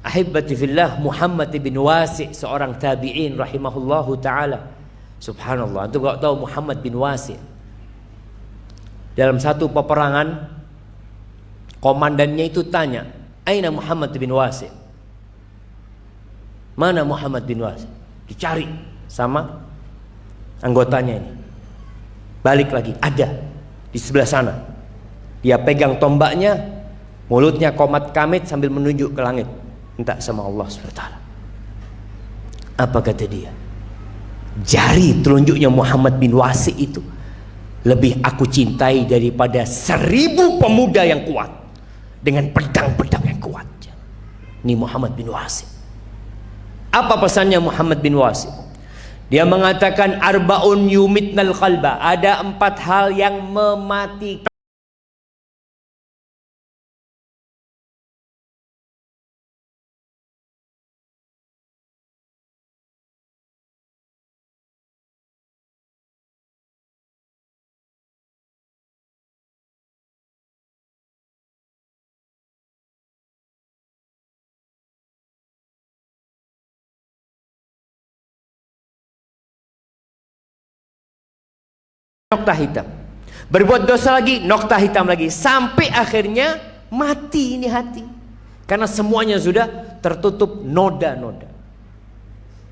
Ahibati fillah, Muhammad bin Wasi', seorang tabi'in rahimahullahu taala. Subhanallah, antum enggak tahu Muhammad bin Wasi'. Dalam satu peperangan, komandannya itu tanya, "Aina Muhammad bin Wasi'?" Mana Muhammad bin Wasi'? Dicari sama anggotanya ini. Balik lagi, ada di sebelah sana. Dia pegang tombaknya, mulutnya komat kamit sambil menunjuk ke langit, minta sama Allah SWT. Apa kata dia? Jari telunjuknya Muhammad bin Wasi' itu lebih aku cintai daripada 1000 pemuda yang kuat dengan pedang-pedang yang kuat. Ini Muhammad bin Wasi'. Apa pesannya Muhammad bin Wasi'? Dia mengatakan arbaun yumitnal qalba, ada 4 hal yang mematikan nokta hitam. Berbuat dosa lagi, nokta hitam lagi, sampai akhirnya mati ini hati. Karena semuanya sudah tertutup noda-noda.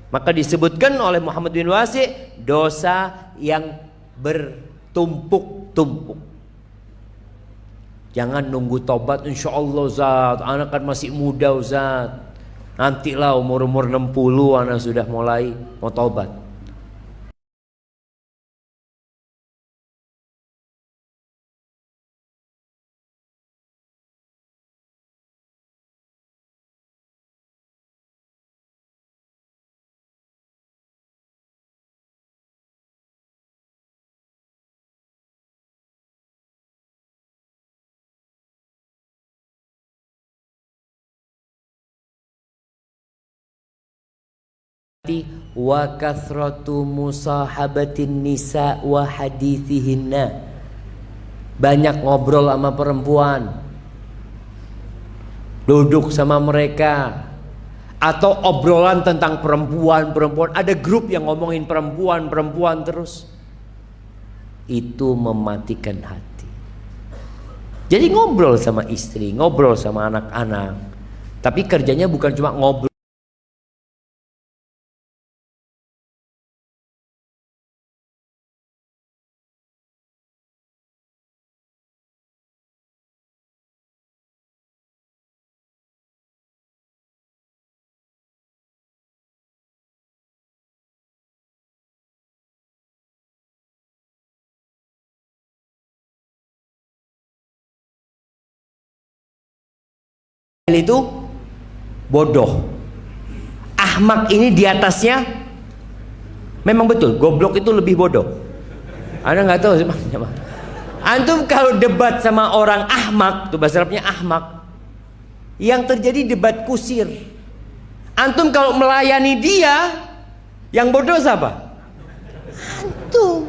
Maka disebutkan oleh Muhammad bin Wasi', dosa yang bertumpuk-tumpuk. Jangan nunggu tobat, insya Allah Ustaz, anak kan masih muda Ustaz, nantilah umur-umur 60 anak sudah mulai mau tobat. Wa kathratu musahabatin nisa wa hadithihinna, banyak ngobrol sama perempuan, duduk sama mereka, atau obrolan tentang perempuan. Ada grup yang ngomongin perempuan terus, itu mematikan hati. Jadi ngobrol sama istri, ngobrol sama anak-anak, tapi kerjanya bukan cuma ngobrol. Itu bodoh. Ahmak ini di atasnya memang betul, goblok itu lebih bodoh. Anda nggak tahu sih, antum kalau debat sama orang ahmak, tuh bahasa Arabnya ahmak, yang terjadi debat kusir. Antum kalau melayani dia, yang bodoh siapa? Antum.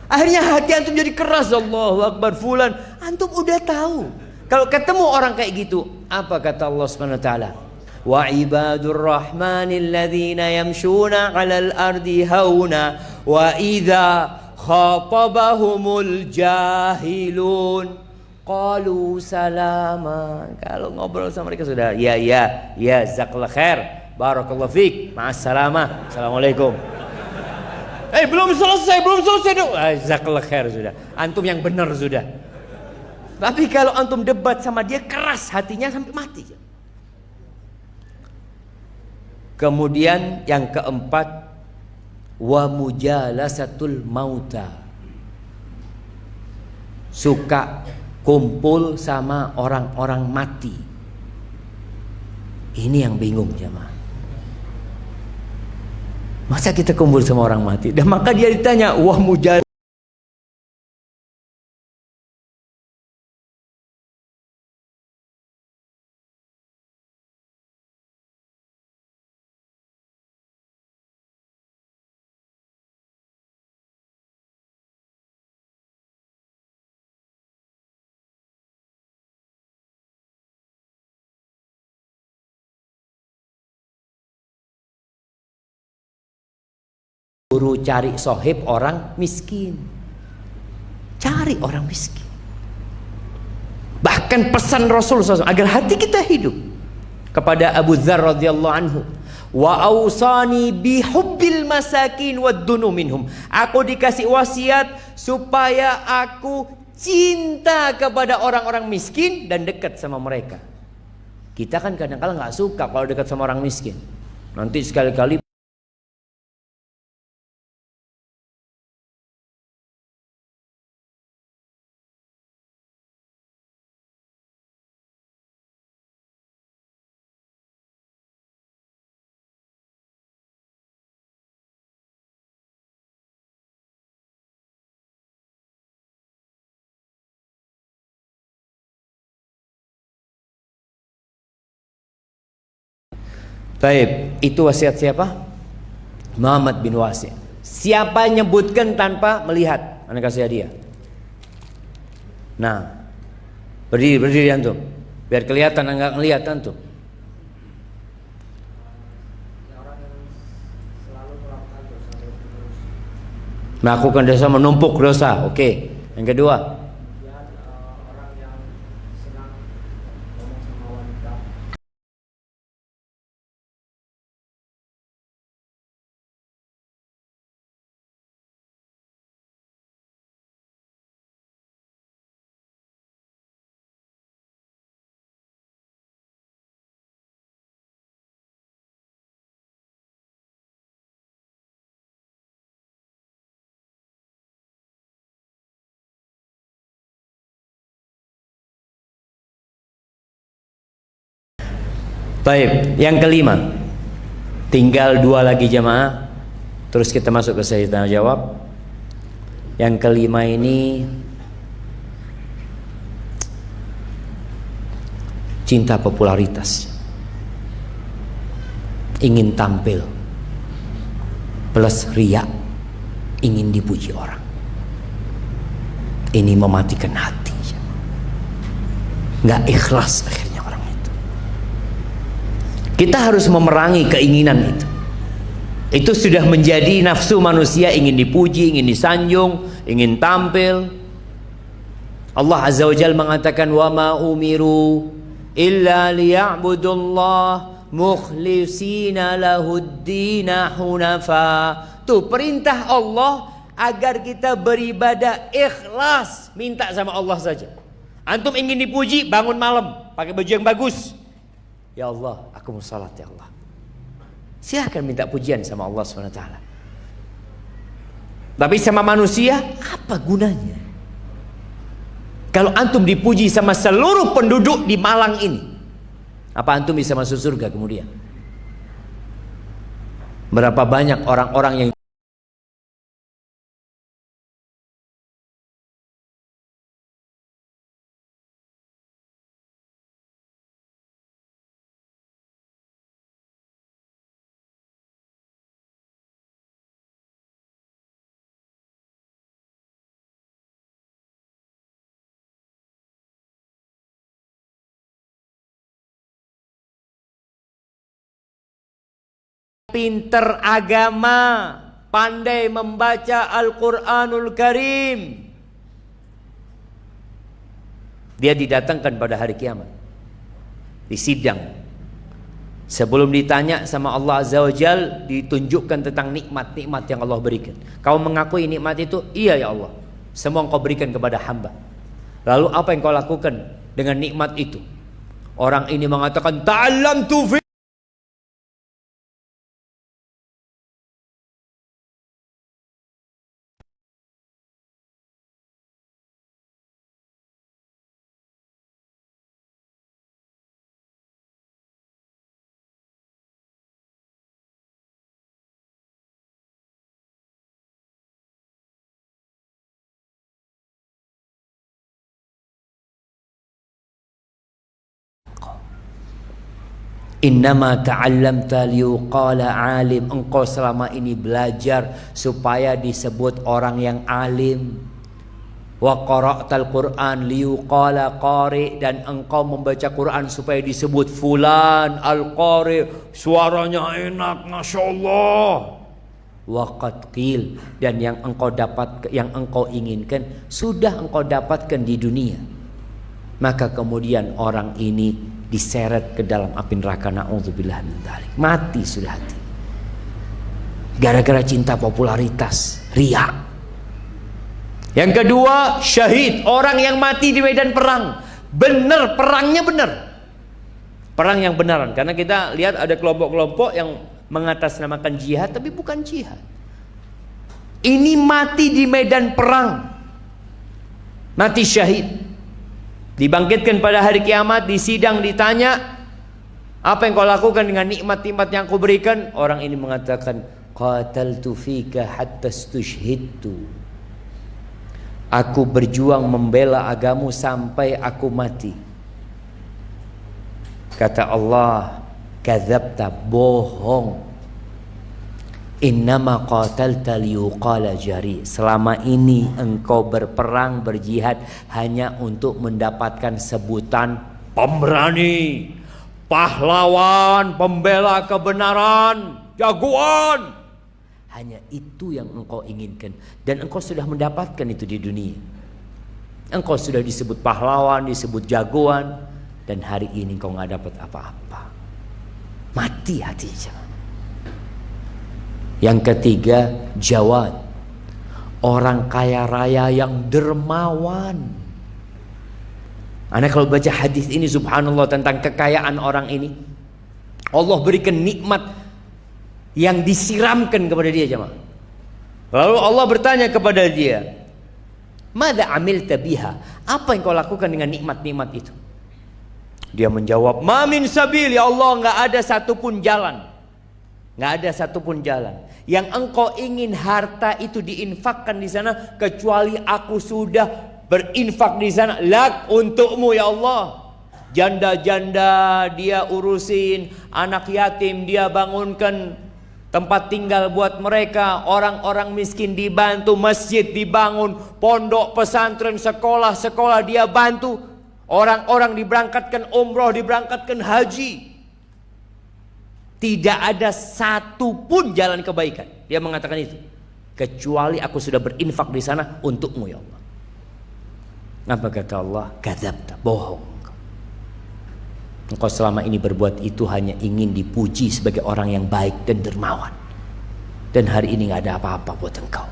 Akhirnya hati antum jadi keras. Allahu Akbar, fulan. Antum udah tahu. Kalau ketemu orang kayak gitu, apa kata Allah Subhanahu wa taala? Wa ibadur rahmanil ladzina yamshuna 'alal ardi hauna wa idza khatabahumul jahilun qalu salama. Kalau ngobrol sama mereka sudah ya jazakallahu khair, barakallahu fik, ma'assalamah, assalamualaikum. Belum selesai dong. Jazakallahu khair sudah. Antum yang benar sudah. Tapi kalau antum debat sama dia keras hatinya sampai mati. Kemudian yang keempat, wa mujalasatul mauta, suka kumpul sama orang-orang mati. Ini yang bingung jemaah. Masa kita kumpul sama orang mati? Dan maka dia ditanya, wa mujalasatul Suruh cari sohib orang miskin. Cari orang miskin. Bahkan pesan Rasul SAW agar hati kita hidup. Kepada Abu Dzar radhiyallahu anhu, wa ausani bihubbil masakin waddunu minhum. Aku dikasih wasiat supaya aku cinta kepada orang-orang miskin dan dekat sama mereka. Kita kan kadang-kadang nggak suka kalau dekat sama orang miskin. Nanti sekali-kali Baik, itu wasiat siapa? Muhammad bin Wasi'. Siapa nyebutkan tanpa melihat? Anda kasih hadiah. Nah, berdiri antum, biar kelihatan enggak ngelihat antum. Melakukan dosa, menumpuk dosa. Oke. Yang kedua, orang yang senang ngomong sama wanita. baik, yang kelima. Tinggal 2 lagi jamaah. Terus kita masuk ke sesi tanya jawab. Yang kelima ini cinta popularitas. Ingin tampil plus riya, ingin dipuji orang. Ini mematikan hati. Nggak ikhlas akhirnya. Kita harus memerangi keinginan itu. Itu sudah menjadi nafsu manusia, ingin dipuji, ingin disanjung, ingin tampil. Allah Azza wa Jalla mengatakan, wa ma umiru illa liya'budullah mukhlisina lahuddina hunafa. Tuh perintah Allah agar kita beribadah ikhlas, minta sama Allah saja. Antum ingin dipuji, bangun malam pakai baju yang bagus. Ya Allah, aku mau salat ya Allah. Silakan minta pujian sama Allah SWT. Tapi sama manusia, apa gunanya? Kalau antum dipuji sama seluruh penduduk di Malang ini, apa antum bisa masuk surga kemudian? Berapa banyak orang-orang yang pinter agama, pandai membaca Al-Quranul Karim, dia didatangkan pada hari kiamat di sidang. Sebelum ditanya sama Allah Azza wa Jal, ditunjukkan tentang nikmat-nikmat yang Allah berikan. Kau mengakui nikmat itu? Iya ya Allah, semua Engkau berikan kepada hamba. Lalu apa yang kau lakukan dengan nikmat itu? Orang ini mengatakan, ta'allamtu fi innama ta'allamta liyuqala alim. Engkau selama ini belajar supaya disebut orang yang alim. Wa qara'tal Qur'an liyuqala qari, dan engkau membaca Quran supaya disebut fulan al-qari, suaranya enak, Masya Allah. waqad qil, dan yang engkau inginkan sudah engkau dapatkan di dunia. Maka kemudian orang ini diseret ke dalam api neraka, naudzubillah min dzalik. Mati sudah hati. Gara-gara cinta popularitas, riya. Yang kedua, syahid, orang yang mati di medan perang. Benar, perangnya benar. Perang yang benaran. Karena kita lihat ada kelompok-kelompok yang mengatasnamakan jihad, tapi bukan jihad. Ini mati di medan perang, mati syahid, dibangkitkan pada hari kiamat, di sidang ditanya, apa yang kau lakukan dengan nikmat-nikmat yang aku berikan? Orang ini mengatakan, qataltu fika hatta stushhidtu. Aku berjuang membela agamu sampai aku mati. Kata Allah, kadzabta, bohong. Innama qatalta liyuqala jari. Selama ini engkau berperang, berjihad hanya untuk mendapatkan sebutan pemberani, pahlawan, pembela kebenaran, jagoan. Hanya itu yang engkau inginkan, dan engkau sudah mendapatkan itu di dunia. Engkau sudah disebut pahlawan, disebut jagoan, dan hari ini engkau nggak dapat apa-apa. Mati hatinya. Yang ketiga, jawad, orang kaya raya yang dermawan. Anda kalau baca hadis ini, subhanallah, tentang kekayaan orang ini, Allah berikan nikmat yang disiramkan kepada dia, jemaah. Lalu Allah bertanya kepada dia, "Madza amilta biha?" Apa yang kau lakukan dengan nikmat-nikmat itu? Dia menjawab, "Ma min sabil, ya Allah, enggak ada satupun jalan. Enggak ada satupun jalan yang engkau ingin harta itu diinfakkan di sana, kecuali aku sudah berinfak di sana lak, untukmu ya Allah. Janda-janda dia urusin, anak yatim dia bangunkan tempat tinggal buat mereka, orang-orang miskin dibantu, masjid dibangun, pondok pesantren, sekolah-sekolah dia bantu, orang-orang diberangkatkan umroh, diberangkatkan haji. Tidak ada satu pun jalan kebaikan, dia mengatakan itu, kecuali aku sudah berinfak di sana untukmu ya Allah. Apa kata Allah? Kadzabta, bohong. Engkau selama ini berbuat itu hanya ingin dipuji sebagai orang yang baik dan dermawan, dan hari ini nggak ada apa-apa buat engkau.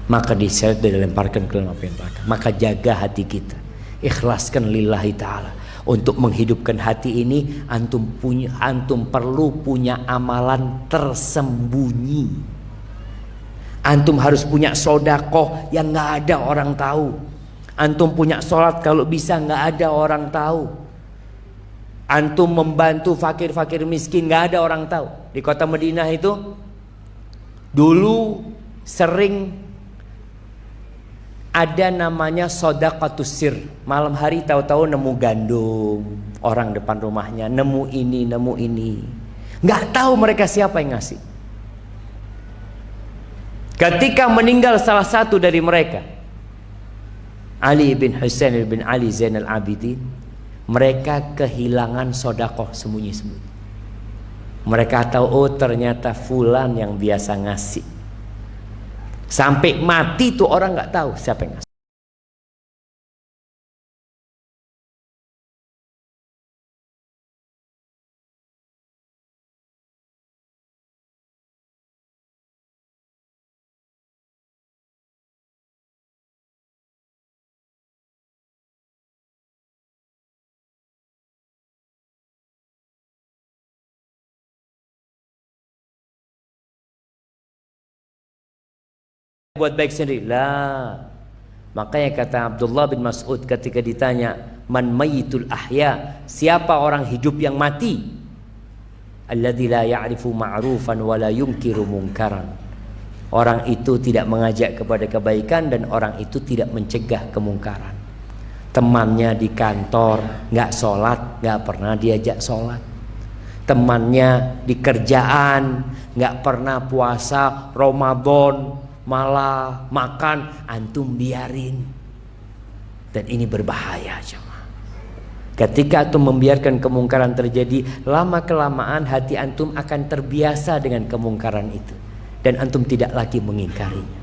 Maka diseret dan dilemparkan ke dalam api neraka. Maka jaga hati kita, ikhlaskan lillahi ta'ala. Untuk menghidupkan hati ini, antum perlu punya amalan tersembunyi. Antum harus punya sodakoh yang nggak ada orang tahu. Antum punya sholat kalau bisa nggak ada orang tahu. Antum membantu fakir-fakir miskin, nggak ada orang tahu. Di kota Madinah itu dulu sering ada namanya shadaqatus sir. Malam hari tahu-tahu nemu gandum orang depan rumahnya, nemu ini, nemu ini. Nggak tahu mereka siapa yang ngasih. Ketika meninggal salah satu dari mereka, Ali bin Husain bin Ali Zainal Abidin, mereka kehilangan sodakoh sembunyi-sembunyi. Mereka tahu, oh ternyata fulan yang biasa ngasih. Sampai mati tuh orang nggak tahu siapa yang ngasih. Buat baik sendiri lah. Makanya kata Abdullah bin Mas'ud ketika ditanya, man mayyitul ahya, siapa orang hidup yang mati? Alladzi la ya'rifu ma'rufan wa la yunkiru munkaran. Orang itu tidak mengajak kepada kebaikan dan orang itu tidak mencegah kemungkaran. Temannya di kantor nggak sholat, nggak pernah diajak sholat. Temannya di kerjaan nggak pernah puasa Ramadan, malah makan, antum biarin. Dan ini berbahaya jemaah. Ketika antum membiarkan kemungkaran terjadi, lama kelamaan hati antum akan terbiasa dengan kemungkaran itu. dan antum tidak lagi mengingkarinya.